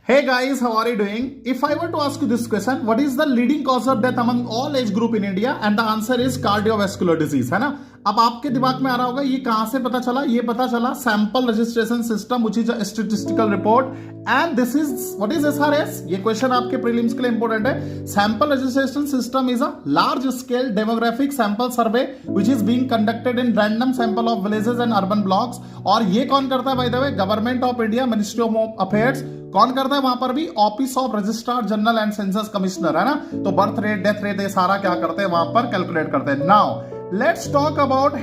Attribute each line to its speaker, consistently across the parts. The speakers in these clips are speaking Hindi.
Speaker 1: Hey guys, how are you doing? If I were to ask you this question, what is the leading cause of death among all age group in India? And the answer is cardiovascular disease, है ना? अब आपके दिमाग में आ रहा होगा ये कहां से पता चला? ये पता चला sample registration system which is a statistical report and this is what is SRS? ये क्वेश्चन आपके प्रीलिम्स के लिए इंपॉर्टेंट है. Sample registration system is a large scale demographic sample survey which is being conducted in random sample of villages and urban blocks. और ये कौन करता है by the way? Government of India, ministry of home affairs. कौन करता है वहां पर भी? Office of registrar general and census commissioner, है ना? तो बर्थ रेट, डेथ रेट, ये सारा क्या करते हैं वहां पर कैलकुलेट करते हैं. Now let's talk about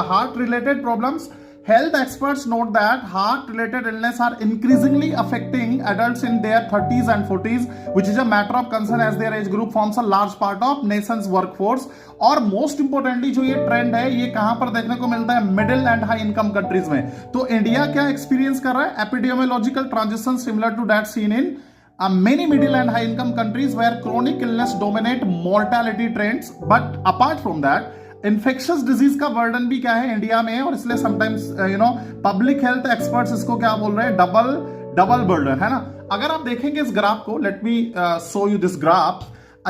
Speaker 1: heart related problems. Health experts note that heart-related illness are increasingly affecting adults in their 30s and 40s, which is a matter of concern as their age group forms a large part of nation's workforce. और मोस्ट इंपोर्टेंटली जो ये ट्रेंड है ये कहां पर देखने को मिलता है? Middle and high income countries में. तो इंडिया क्या एक्सपीरियंस कर रहा है? Epidemiological transition similar to that seen in many middle and high income countries where chronic illness dominate mortality trends. But apart from that, infectious disease का बर्डन भी क्या है इंडिया में, और इसलिए समटाइम्स पब्लिक हेल्थ एक्सपर्ट्स इसको क्या बोल रहे हैं? डबल बर्डन, है ना? अगर आप देखेंगे इस ग्राफ को, let me show you this graph.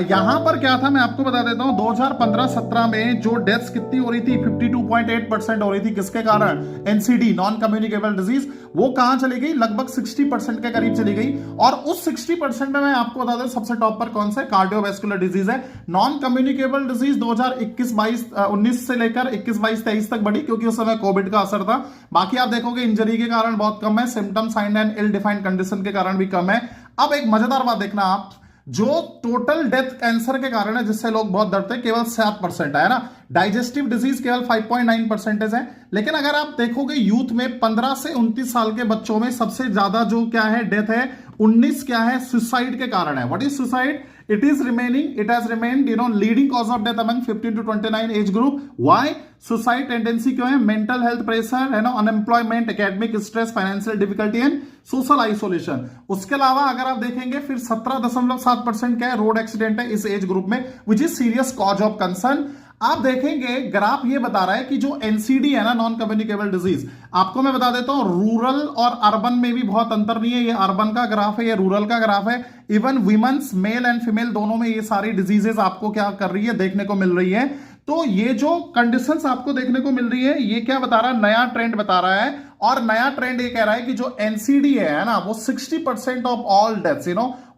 Speaker 1: यहां पर क्या था मैं आपको बता देता हूं. 2015-17 में जो डेथ्स कितनी हो रही थी? 52.8% हो रही थी. किसके कारण? NCD, non communicable disease. वो कहां चली गई? लगभग 60% के करीब चली गई. और उस 60% में मैं आपको बता दूं सबसे टॉप पर कौन सा? कार्डियोवैस्कुलर डिजीज है. नॉन कम्युनिकेबल डिजीज 2019 से लेकर 21-22-23 तक बढ़ी, क्योंकि उस समय कोविड का असर था. बाकी आप देखोगे इंजरी के कारण बहुत कम है. Symptom, sign and ill defined condition के कारण भी कम है. अब एक मजेदार बात देखना आप, जो टोटल डेथ कैंसर के कारण है जिससे लोग बहुत डरते हैं, केवल 7% है ना? डाइजेस्टिव डिजीज केवल 5.9% है. लेकिन अगर आप देखोगे यूथ में 15 से 29 साल के बच्चों में सबसे ज्यादा जो क्या है डेथ है, 19 क्या है? सुसाइड के कारण है. What is suicide? It has remained, leading cause of death among 15 to 29 age group. Why? Suicide tendency क्यों है? Mental health pressure, है ना? Unemployment, academic stress, financial difficulty and social isolation. उसके अलावा अगर आप देखेंगे फिर 17.7% क्या है? रोड एक्सीडेंट है इस एज ग्रुप में, which is serious cause of concern. आप देखेंगे ग्राफ ये बता रहा है कि जो एनसीडी है ना, नॉन कम्युनिकेबल डिजीज, आपको मैं बता देता हूं रूरल और अर्बन में भी बहुत अंतर नहीं है. ये अर्बन का ग्राफ है, ये रूरल का ग्राफ है. Even women's, male and female दोनों में ये सारी डिजीजेस आपको क्या कर रही है? देखने को मिल रही है. तो ये जो कंडीशंस आपको देखने को मिल रही है, ये क्या बता रहा है? नया ट्रेंड बता रहा है. और नया ट्रेंड ये कह रहा है कि जो एनसीडी है ना, वो 60% of all deaths,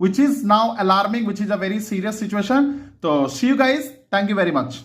Speaker 1: which is now alarming, which is a very serious situation. तो see you guys, thank you very much.